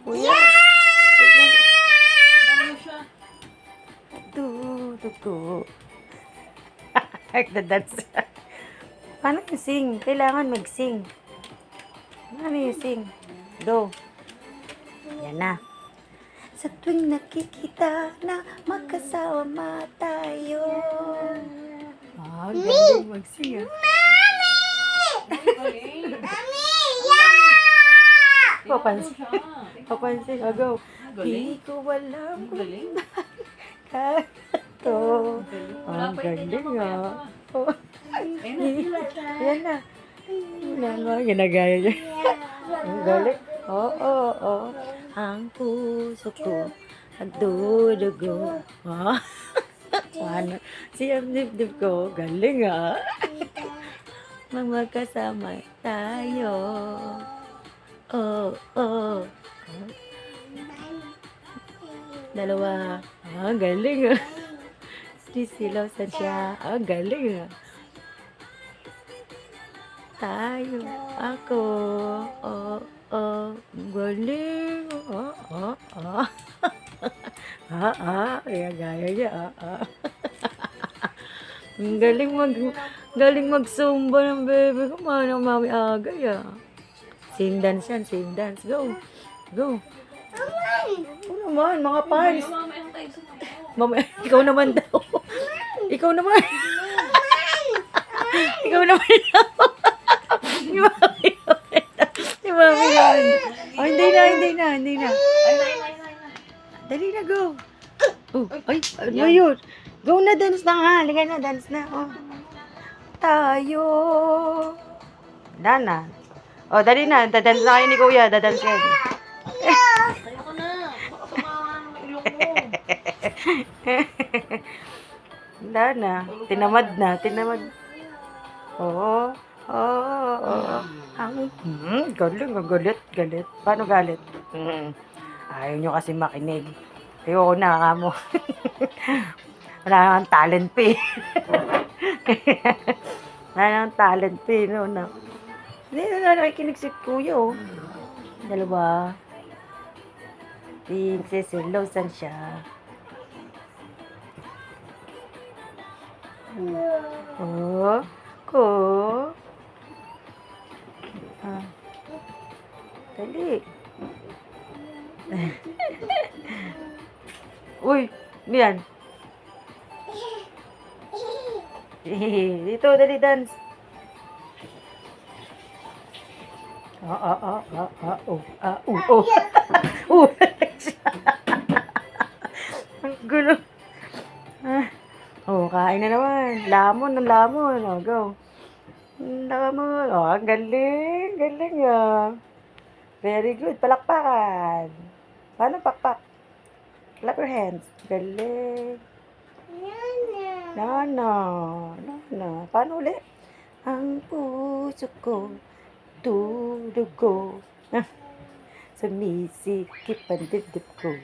Kuya. Dudugo. Nagda-dance. Paano yung sing? Kailangan mag-sing. Paano yung sing? Go. Yan na. Sa tuwing nakikita na magkasama tayo. Galing mag-sing ah. Papansin. Go. Di ko alam kung to. Ang galing ah. Oh. Yan na. Yan na. Ginagaya niya. Ang galing. Oo. Ang puso ko nagdudugo. Ano? Si ang dibdib ko. Galing ah. Magkasama tayo. Oh. Dalawa. Galing ah. Sisilaw-san siya. Galing ah. Tayo. Ako. Galing. Gaya niya. Ang galing mag-zumba ng bebe ko. Manang mami agay ah. Sing dance yan. Sing dance. Go. Naman, mga fans. Mama, ikaw naman daw. Ikaw naman. Si mami yun. Hindi na. Dali na, go. Ano yun? Go na, dance na nga. Halika na, dance na. Tayo. Wala na. Dali na. Dadance na kayo ni Kuya. Dadance kayo. Ayoko na. Baka tumawa ng ilong mo. Wala na. Tinamad. Oo. Galit. Paano galit? Ayaw nyo kasi makinig. Ayoko na kamo. Wala nang talent pa eh. No. Hindi na nakikinig si Kuya oh. Dalawa. Sisilawsan siya. Dali. Uy, ano yan? Dito, dali, dance. Ang gulo. Kain na naman. Lamon. Go. Lamon. Ang galing ah. Very good. Palakpakan. Paano pakpak? Clap your hands. Galing. Nana. Paano ulit? Ang puso ko dudugo. Sumisikip ang dibdib ko.